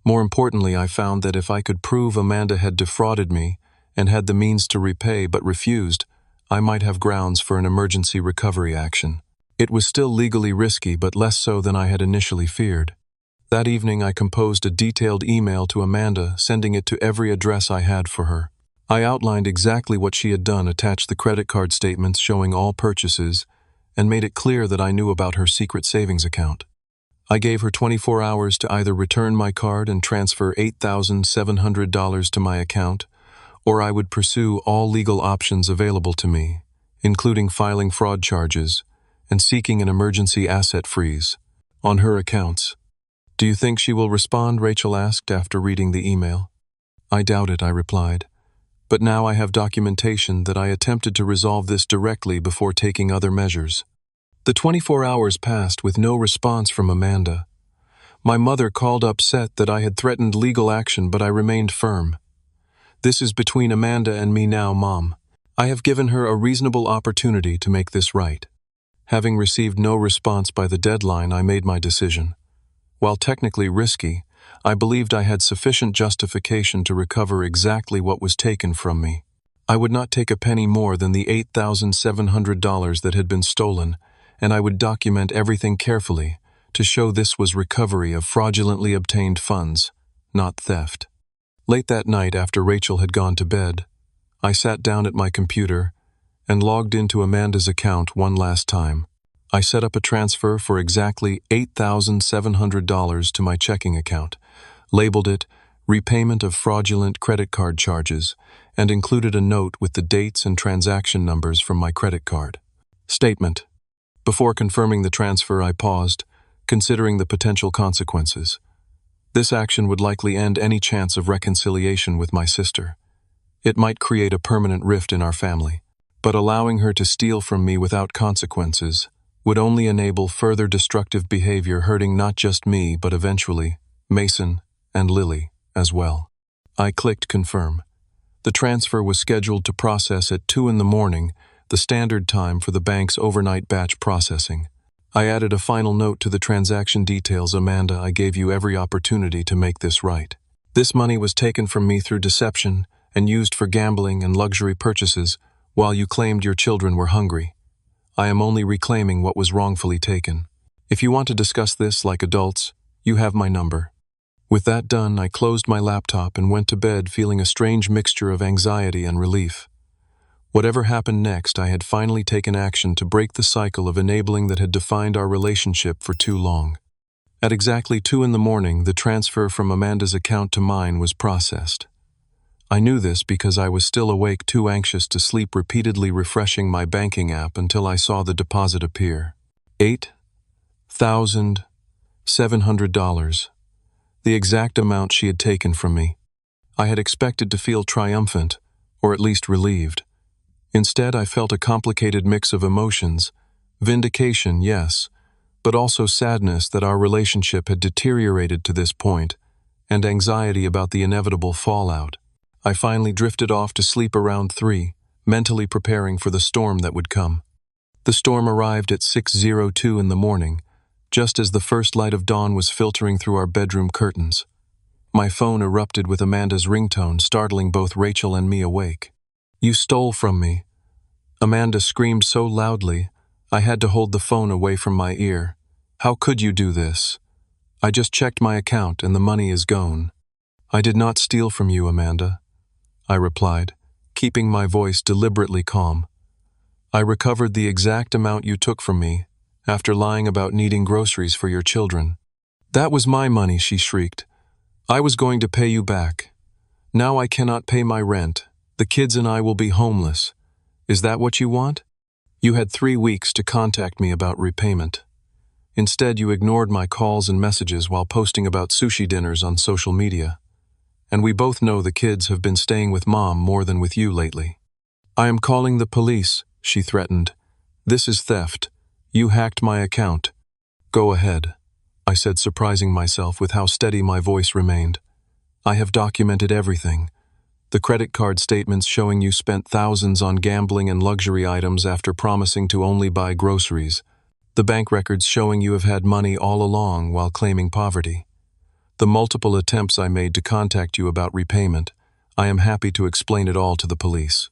More importantly, I found that if I could prove Amanda had defrauded me and had the means to repay but refused, I might have grounds for an emergency recovery action. It was still legally risky, but less so than I had initially feared. That evening, I composed a detailed email to Amanda, sending it to every address I had for her. I outlined exactly what she had done, attached the credit card statements showing all purchases, and made it clear that I knew about her secret savings account. I gave her 24 hours to either return my card and transfer $8,700 to my account, or I would pursue all legal options available to me, including filing fraud charges and seeking an emergency asset freeze. on her accounts. Do you think she will respond? Rachel asked after reading the email. I doubt it, I replied. But now I have documentation that I attempted to resolve this directly before taking other measures. The 24 hours passed with no response from Amanda. My mother called upset that I had threatened legal action, but I remained firm. This is between Amanda and me now, Mom. I have given her a reasonable opportunity to make this right. Having received no response by the deadline, I made my decision. While technically risky, I believed I had sufficient justification to recover exactly what was taken from me. I would not take a penny more than the $8,700 that had been stolen, and I would document everything carefully to show this was recovery of fraudulently obtained funds, not theft. Late that night, after Rachel had gone to bed, I sat down at my computer and logged into Amanda's account one last time. I set up a transfer for exactly $8,700 to my checking account, labeled it Repayment of Fraudulent Credit Card Charges, and included a note with the dates and transaction numbers from my credit card. Statement. Before confirming the transfer, I paused, considering the potential consequences. This action would likely end any chance of reconciliation with my sister. It might create a permanent rift in our family, but allowing her to steal from me without consequences would only enable further destructive behavior, hurting not just me but eventually Mason and Lily as well. I clicked confirm. The transfer was scheduled to process at 2 a.m, the standard time for the bank's overnight batch processing. I added a final note to the transaction details. Amanda, I gave you every opportunity to make this right. This money was taken from me through deception and used for gambling and luxury purchases while you claimed your children were hungry. I am only reclaiming what was wrongfully taken. If you want to discuss this like adults, you have my number. With that done, I closed my laptop and went to bed feeling a strange mixture of anxiety and relief. Whatever happened next, I had finally taken action to break the cycle of enabling that had defined our relationship for too long. At exactly 2 a.m, the transfer from Amanda's account to mine was processed. I knew this because I was still awake, too anxious to sleep, repeatedly refreshing my banking app until I saw the deposit appear. $8,700. The exact amount she had taken from me. I had expected to feel triumphant, or at least relieved. Instead, I felt a complicated mix of emotions. Vindication, yes, but also sadness that our relationship had deteriorated to this point, and anxiety about the inevitable fallout. I finally drifted off to sleep around 3, mentally preparing for the storm that would come. The storm arrived at 6:02 in the morning, just as the first light of dawn was filtering through our bedroom curtains. My phone erupted with Amanda's ringtone, startling both Rachel and me awake. You stole from me. Amanda screamed so loudly, I had to hold the phone away from my ear. How could you do this? I just checked my account and the money is gone. I did not steal from you, Amanda, I replied, keeping my voice deliberately calm. I recovered the exact amount you took from me after lying about needing groceries for your children. That was my money, she shrieked. I was going to pay you back. Now I cannot pay my rent. The kids and I will be homeless. Is that what you want? You had 3 weeks to contact me about repayment. Instead, you ignored my calls and messages while posting about sushi dinners on social media. And we both know the kids have been staying with Mom more than with you lately. I am calling the police, she threatened. This is theft. You hacked my account. Go ahead, I said, surprising myself with how steady my voice remained. I have documented everything. The credit card statements showing you spent thousands on gambling and luxury items after promising to only buy groceries. The bank records showing you have had money all along while claiming poverty. The multiple attempts I made to contact you about repayment. I am happy to explain it all to the police.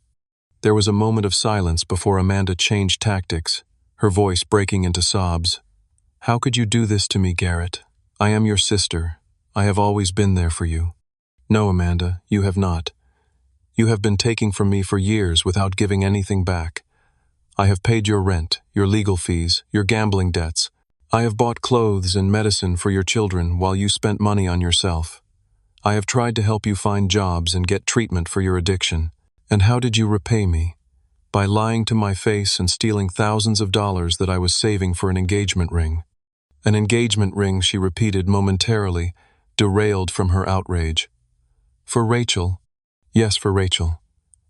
There was a moment of silence before Amanda changed tactics, her voice breaking into sobs. How could you do this to me, Garrett? I am your sister. I have always been there for you. No, Amanda, you have not. You have been taking from me for years without giving anything back. I have paid your rent, your legal fees, your gambling debts. I have bought clothes and medicine for your children while you spent money on yourself. I have tried to help you find jobs and get treatment for your addiction. And how did you repay me? By lying to my face and stealing thousands of dollars that I was saving for an engagement ring. An engagement ring, she repeated momentarily, derailed from her outrage. For Rachel. Yes, for Rachel.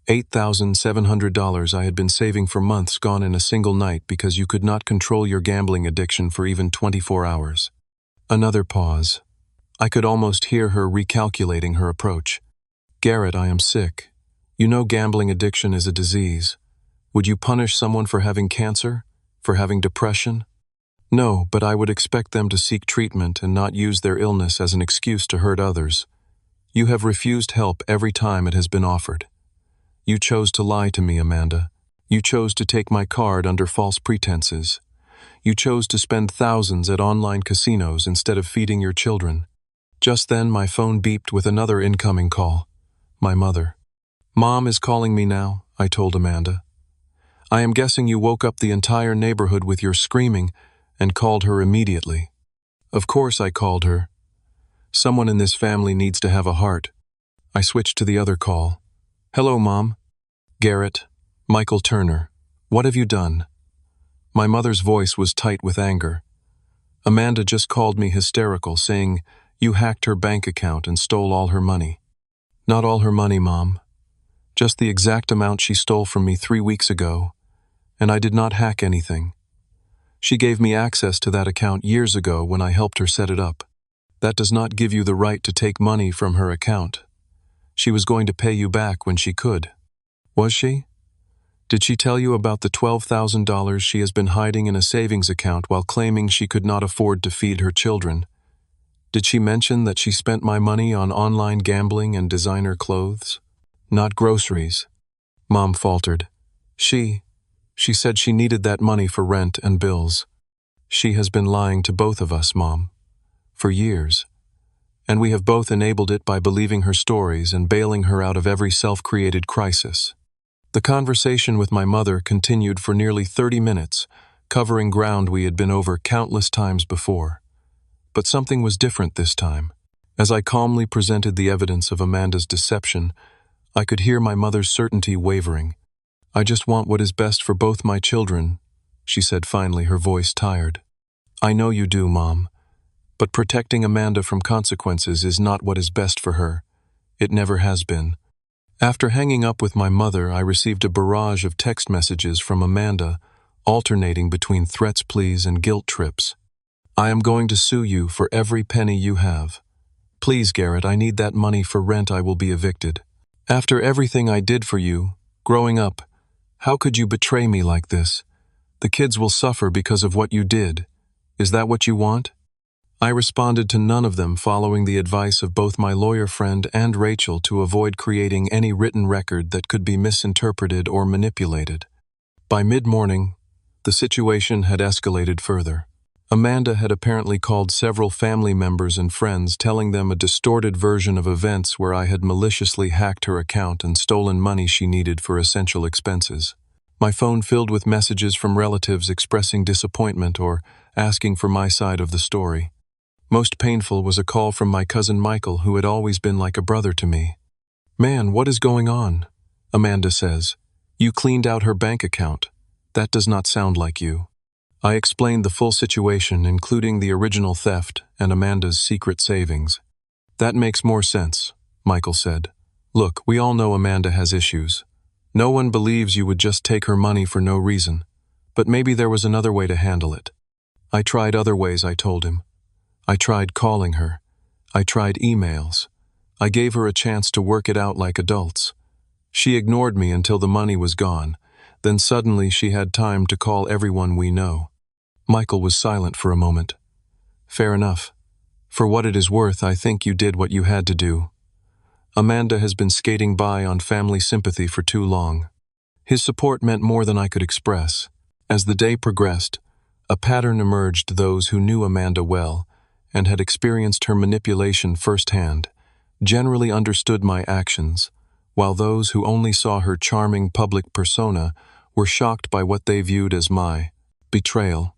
$8,700 I had been saving for months gone in a single night because you could not control your gambling addiction for even 24 hours. Another pause. I could almost hear her recalculating her approach. Garrett, I am sick. You know gambling addiction is a disease. Would you punish someone for having cancer? For having depression? No, but I would expect them to seek treatment and not use their illness as an excuse to hurt others. You have refused help every time it has been offered. You chose to lie to me, Amanda. You chose to take my card under false pretenses. You chose to spend thousands at online casinos instead of feeding your children. Just then, my phone beeped with another incoming call. My mother. Mom is calling me now, I told Amanda. I am guessing you woke up the entire neighborhood with your screaming and called her immediately. Of course I called her. Someone in this family needs to have a heart. I switched to the other call. Hello, Mom. Garrett, Michael Turner. What have you done? My mother's voice was tight with anger. Amanda just called me hysterical, saying you hacked her bank account and stole all her money. Not all her money, Mom. Just the exact amount she stole from me 3 weeks ago, and I did not hack anything. She gave me access to that account years ago when I helped her set it up. That does not give you the right to take money from her account. She was going to pay you back when she could. Was she? Did she tell you about the $12,000 she has been hiding in a savings account while claiming she could not afford to feed her children? Did she mention that she spent my money on online gambling and designer clothes? Not groceries. Mom faltered. She said she needed that money for rent and bills. She has been lying to both of us, Mom. For years. And we have both enabled it by believing her stories and bailing her out of every self-created crisis. The conversation with my mother continued for nearly 30 minutes, covering ground we had been over countless times before. But something was different this time. As I calmly presented the evidence of Amanda's deception, I could hear my mother's certainty wavering. I just want what is best for both my children, she said finally, her voice tired. I know you do, Mom. But protecting Amanda from consequences is not what is best for her. It never has been. After hanging up with my mother, I received a barrage of text messages from Amanda, alternating between threats, pleas, and guilt trips. I am going to sue you for every penny you have. Please, Garrett, I need that money for rent. I will be evicted. After everything I did for you, growing up, how could you betray me like this? The kids will suffer because of what you did. Is that what you want? I responded to none of them, following the advice of both my lawyer friend and Rachel to avoid creating any written record that could be misinterpreted or manipulated. By mid-morning, the situation had escalated further. Amanda had apparently called several family members and friends, telling them a distorted version of events where I had maliciously hacked her account and stolen money she needed for essential expenses. My phone filled with messages from relatives expressing disappointment or asking for my side of the story. Most painful was a call from my cousin Michael, who had always been like a brother to me. Man, what is going on? Amanda says. You cleaned out her bank account. That does not sound like you. I explained the full situation, including the original theft and Amanda's secret savings. That makes more sense, Michael said. Look, we all know Amanda has issues. No one believes you would just take her money for no reason. But maybe there was another way to handle it. I tried other ways, I told him. I tried calling her. I tried emails. I gave her a chance to work it out like adults. She ignored me until the money was gone. Then suddenly she had time to call everyone we know. Michael was silent for a moment. Fair enough. For what it is worth, I think you did what you had to do. Amanda has been skating by on family sympathy for too long. His support meant more than I could express. As the day progressed, a pattern emerged. Those who knew Amanda well and had experienced her manipulation firsthand generally understood my actions, while those who only saw her charming public persona were shocked by what they viewed as my betrayal.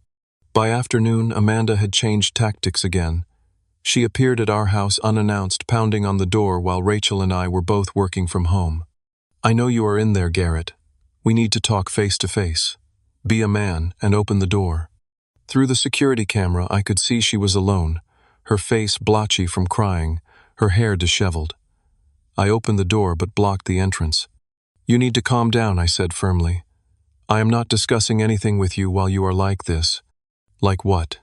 By afternoon, Amanda had changed tactics again. She appeared at our house unannounced, pounding on the door while Rachel and I were both working from home. I know you are in there, Garrett. We need to talk face to face. Be a man and open the door. Through the security camera, I could see she was alone, her face blotchy from crying, her hair disheveled. I opened the door but blocked the entrance. "You need to calm down," I said firmly. "I am not discussing anything with you while you are like this." "Like what?"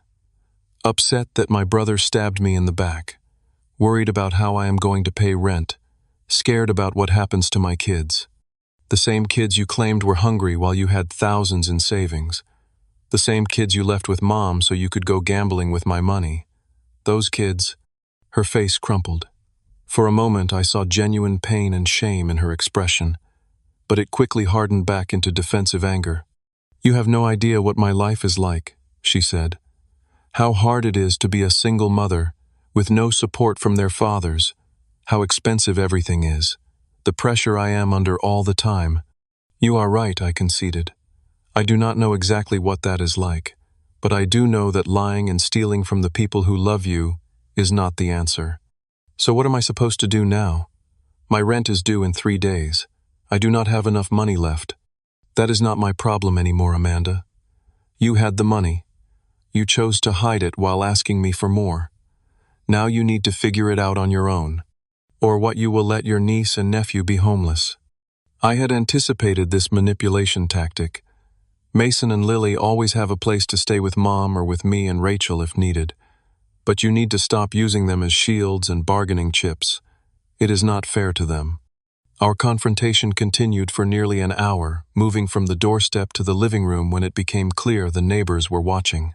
"Upset that my brother stabbed me in the back. Worried about how I am going to pay rent. Scared about what happens to my kids. The same kids you claimed were hungry while you had thousands in savings. The same kids you left with Mom so you could go gambling with my money. Those kids." Her face crumpled. For a moment I saw genuine pain and shame in her expression, but it quickly hardened back into defensive anger. "You have no idea what my life is like," she said. "How hard it is to be a single mother, with no support from their fathers. How expensive everything is. The pressure I am under all the time." "You are right," I conceded. "I do not know exactly what that is like, but I do know that lying and stealing from the people who love you is not the answer." "So what am I supposed to do now? My rent is due in 3 days. I do not have enough money left." "That is not my problem anymore, Amanda. You had the money. You chose to hide it while asking me for more. Now you need to figure it out on your own, or what you will let your niece and nephew be homeless." I had anticipated this manipulation tactic. Mason and Lily always have a place to stay with Mom or with me and Rachel if needed. But you need to stop using them as shields and bargaining chips. It is not fair to them. Our confrontation continued for nearly an hour, moving from the doorstep to the living room when it became clear the neighbors were watching.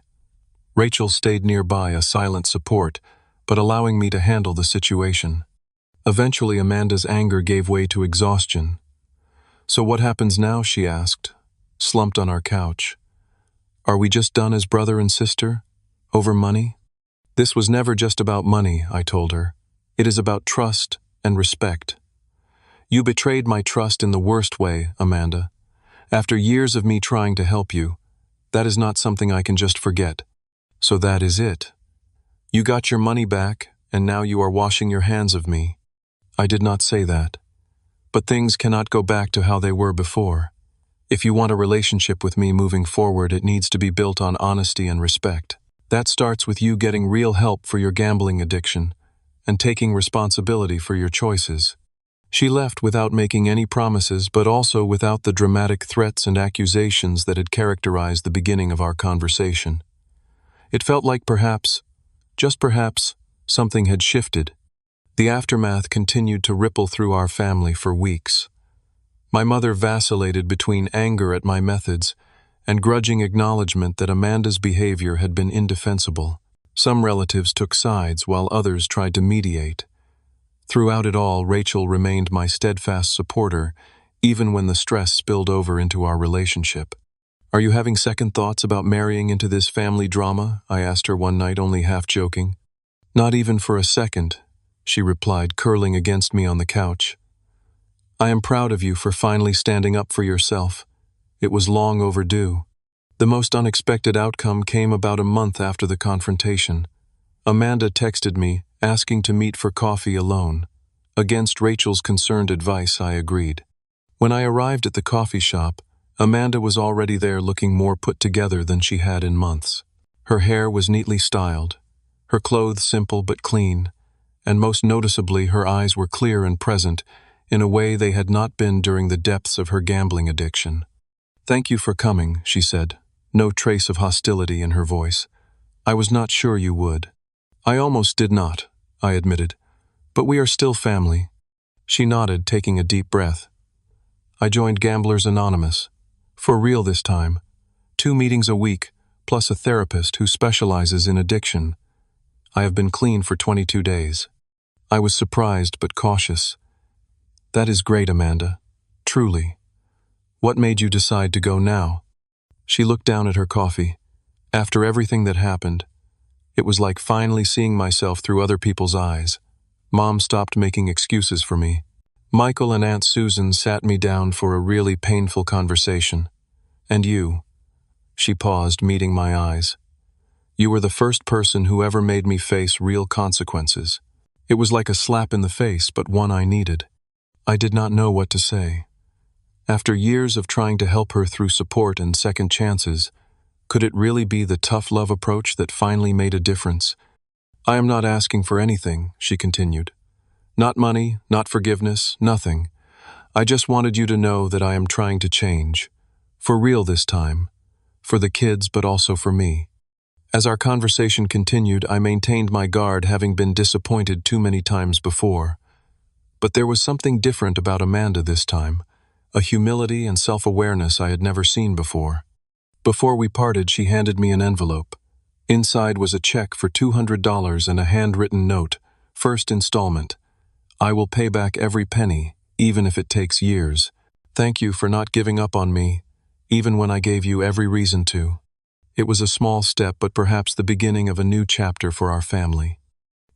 Rachel stayed nearby, a silent support, but allowing me to handle the situation. Eventually, Amanda's anger gave way to exhaustion. "So what happens now?" she asked, slumped on our couch. "Are we just done as brother and sister? Over money?" "This was never just about money," I told her. "It is about trust and respect. You betrayed my trust in the worst way, Amanda. After years of me trying to help you, that is not something I can just forget. So that is it. You got your money back, and now you are washing your hands of me." "I did not say that. But things cannot go back to how they were before. If you want a relationship with me moving forward, it needs to be built on honesty and respect. That starts with you getting real help for your gambling addiction and taking responsibility for your choices." She left without making any promises, but also without the dramatic threats and accusations that had characterized the beginning of our conversation. It felt like perhaps, just perhaps, something had shifted. The aftermath continued to ripple through our family for weeks. My mother vacillated between anger at my methods and grudging acknowledgement that Amanda's behavior had been indefensible. Some relatives took sides while others tried to mediate. Throughout it all, Rachel remained my steadfast supporter, even when the stress spilled over into our relationship. "Are you having second thoughts about marrying into this family drama?" I asked her one night, only half joking. "Not even for a second," she replied, curling against me on the couch. "I am proud of you for finally standing up for yourself. It was long overdue." The most unexpected outcome came about a month after the confrontation. Amanda texted me, asking to meet for coffee alone. Against Rachel's concerned advice, I agreed. When I arrived at the coffee shop, Amanda was already there, looking more put together than she had in months. Her hair was neatly styled, her clothes simple but clean, and most noticeably her eyes were clear and present in a way they had not been during the depths of her gambling addiction. "Thank you for coming," she said, no trace of hostility in her voice. "I was not sure you would." "I almost did not," I admitted, "but we are still family." She nodded, taking a deep breath. "I joined Gamblers Anonymous. For real this time. 2 meetings a week, plus a therapist who specializes in addiction. I have been clean for 22 days. I was surprised but cautious. "That is great, Amanda. Truly. What made you decide to go now?" She looked down at her coffee. "After everything that happened, it was like finally seeing myself through other people's eyes. Mom stopped making excuses for me. Michael and Aunt Susan sat me down for a really painful conversation. And you." She paused, meeting my eyes. "You were the first person who ever made me face real consequences." It was like a slap in the face, but one I needed. I did not know what to say. After years of trying to help her through support and second chances, Could it really be the tough love approach that finally made a difference? I am not asking for anything, she continued. Not money, not forgiveness, nothing. I just wanted you to know that I am trying to change. For real this time. For the kids, but also for me. As our conversation continued, I maintained my guard, having been disappointed too many times before. But there was something different about Amanda this time, a humility and self-awareness I had never seen before. Before we parted, she handed me an envelope. Inside was a check for $200 and a handwritten note, first installment. I will pay back every penny, even if it takes years. Thank you for not giving up on me, even when I gave you every reason to. It was a small step, but perhaps the beginning of a new chapter for our family.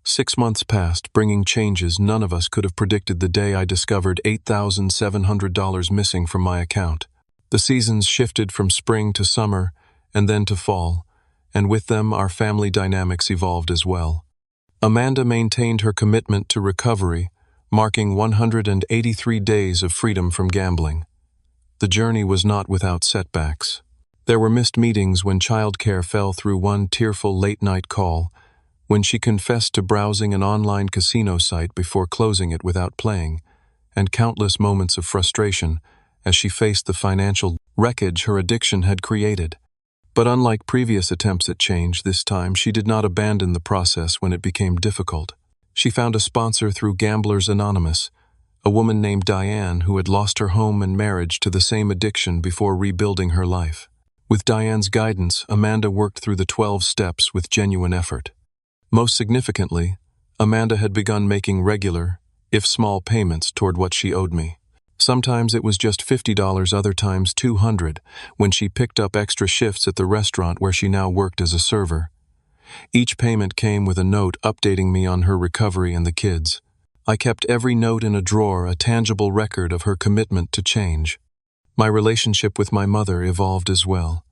6 months passed, bringing changes none of us could have predicted the day I discovered $8,700 missing from my account. The seasons shifted from spring to summer, and then to fall, and with them our family dynamics evolved as well. Amanda maintained her commitment to recovery, marking 183 days of freedom from gambling. The journey was not without setbacks. There were missed meetings when childcare fell through one tearful late-night call, when she confessed to browsing an online casino site before closing it without playing, and countless moments of frustration as she faced the financial wreckage her addiction had created. But unlike previous attempts at change, this time she did not abandon the process when it became difficult. She found a sponsor through Gamblers Anonymous, a woman named Diane who had lost her home and marriage to the same addiction before rebuilding her life. With Diane's guidance, Amanda worked through the 12 steps with genuine effort. Most significantly, Amanda had begun making regular, if small, payments toward what she owed me. Sometimes it was just $50, other times $200, when she picked up extra shifts at the restaurant where she now worked as a server. Each payment came with a note updating me on her recovery and the kids. I kept every note in a drawer, a tangible record of her commitment to change. My relationship with my mother evolved as well.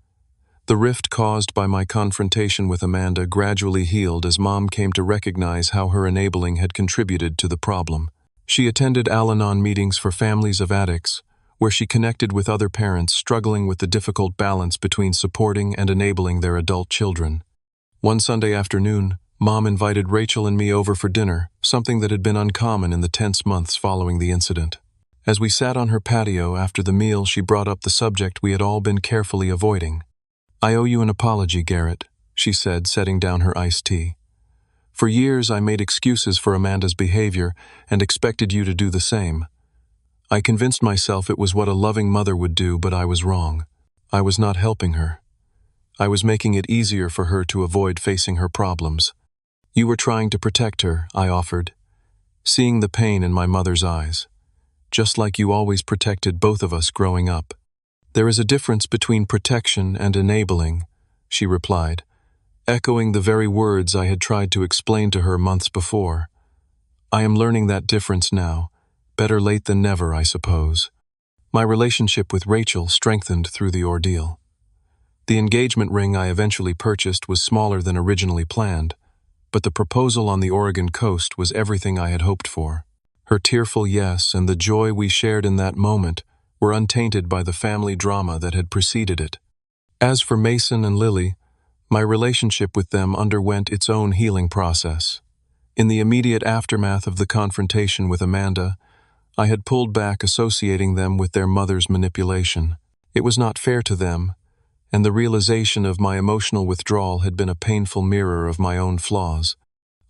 The rift caused by my confrontation with Amanda gradually healed as Mom came to recognize how her enabling had contributed to the problem. She attended Al-Anon meetings for families of addicts, where she connected with other parents struggling with the difficult balance between supporting and enabling their adult children. One Sunday afternoon, Mom invited Rachel and me over for dinner, something that had been uncommon in the tense months following the incident. As we sat on her patio after the meal, she brought up the subject we had all been carefully avoiding. "I owe you an apology, Garrett," she said, setting down her iced tea. "For years I made excuses for Amanda's behavior and expected you to do the same. I convinced myself it was what a loving mother would do, but I was wrong. I was not helping her. I was making it easier for her to avoid facing her problems. You were trying to protect her," I offered, seeing the pain in my mother's eyes. "Just like you always protected both of us growing up." "There is a difference between protection and enabling," she replied, echoing the very words I had tried to explain to her months before. "I am learning that difference now. Better late than never, I suppose." My relationship with Rachel strengthened through the ordeal. The engagement ring I eventually purchased was smaller than originally planned, but the proposal on the Oregon coast was everything I had hoped for. Her tearful yes and the joy we shared in that moment were untainted by the family drama that had preceded it. As for Mason and Lily, my relationship with them underwent its own healing process. In the immediate aftermath of the confrontation with Amanda, I had pulled back, associating them with their mother's manipulation. It was not fair to them, and the realization of my emotional withdrawal had been a painful mirror of my own flaws.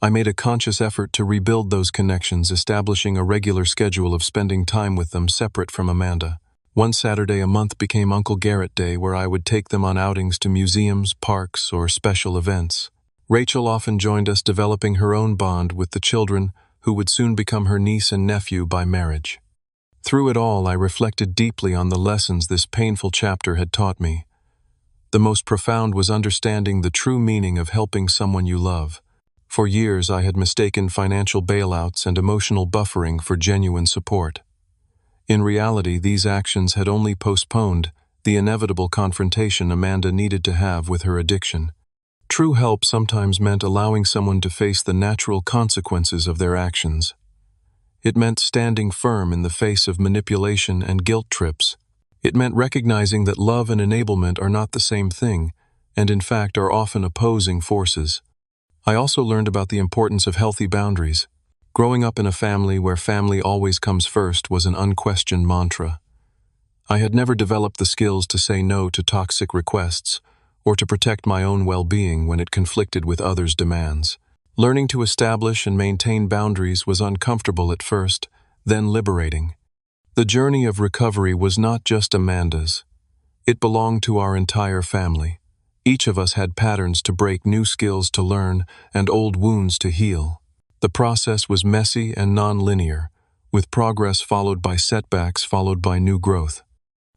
I made a conscious effort to rebuild those connections, establishing a regular schedule of spending time with them separate from Amanda. One Saturday a month became Uncle Garrett Day, where I would take them on outings to museums, parks, or special events. Rachel often joined us, developing her own bond with the children who would soon become her niece and nephew by marriage. Through it all, I reflected deeply on the lessons this painful chapter had taught me. The most profound was understanding the true meaning of helping someone you love. For years, I had mistaken financial bailouts and emotional buffering for genuine support. In reality, these actions had only postponed the inevitable confrontation Amanda needed to have with her addiction. True help sometimes meant allowing someone to face the natural consequences of their actions. It meant standing firm in the face of manipulation and guilt trips. It meant recognizing that love and enablement are not the same thing, and in fact are often opposing forces. I also learned about the importance of healthy boundaries. Growing up in a family where family always comes first was an unquestioned mantra. I had never developed the skills to say no to toxic requests or to protect my own well-being when it conflicted with others' demands. Learning to establish and maintain boundaries was uncomfortable at first, then liberating. The journey of recovery was not just Amanda's. It belonged to our entire family. Each of us had patterns to break, new skills to learn, and old wounds to heal. The process was messy and non-linear, with progress followed by setbacks followed by new growth.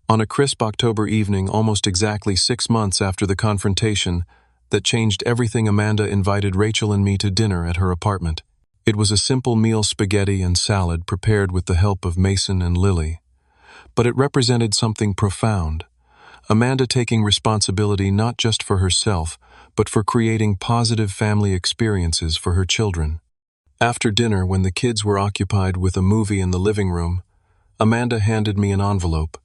On a crisp October evening, almost exactly 6 months after the confrontation that changed everything, Amanda invited Rachel and me to dinner at her apartment. It was a simple meal, spaghetti and salad prepared with the help of Mason and Lily. But it represented something profound. Amanda taking responsibility not just for herself, but for creating positive family experiences for her children. After dinner, when the kids were occupied with a movie in the living room, Amanda handed me an envelope.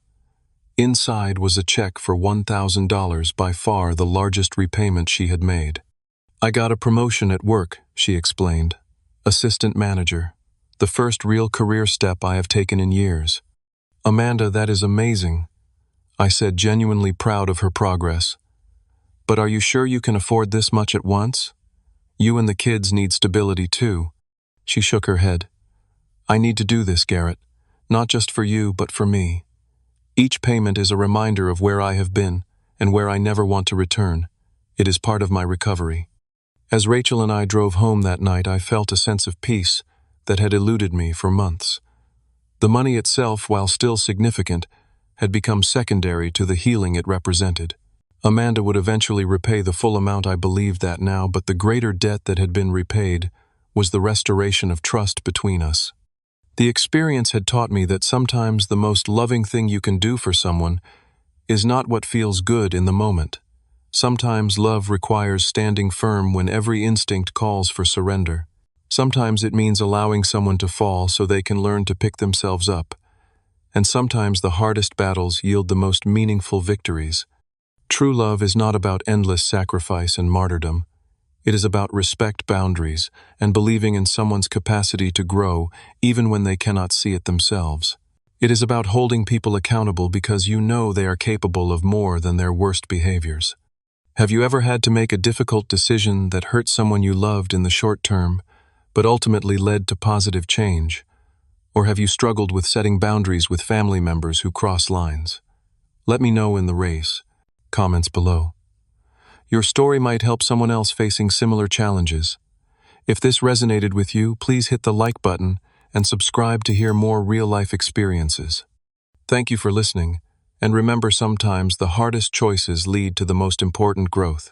Inside was a check for $1,000, by far the largest repayment she had made. "I got a promotion at work," she explained. "Assistant manager. The first real career step I have taken in years." "Amanda, that is amazing," I said, genuinely proud of her progress. "But are you sure you can afford this much at once? You and the kids need stability too." She shook her head. "I need to do this, Garrett. Not just for you, but for me. Each payment is a reminder of where I have been and where I never want to return. It is part of my recovery." As Rachel and I drove home that night, I felt a sense of peace that had eluded me for months. The money itself, while still significant, had become secondary to the healing it represented. Amanda would eventually repay the full amount, I believed that now, but the greater debt that had been repaid was the restoration of trust between us. The experience had taught me that sometimes the most loving thing you can do for someone is not what feels good in the moment. Sometimes love requires standing firm when every instinct calls for surrender. Sometimes it means allowing someone to fall so they can learn to pick themselves up. And sometimes the hardest battles yield the most meaningful victories. True love is not about endless sacrifice and martyrdom. It is about respect, boundaries, and believing in someone's capacity to grow even when they cannot see it themselves. It is about holding people accountable because you know they are capable of more than their worst behaviors. Have you ever had to make a difficult decision that hurt someone you loved in the short term, but ultimately led to positive change? Or have you struggled with setting boundaries with family members who cross lines? Let me know in the race. Comments below. Your story might help someone else facing similar challenges. If this resonated with you, please hit the like button and subscribe to hear more real-life experiences. Thank you for listening, and remember, sometimes the hardest choices lead to the most important growth.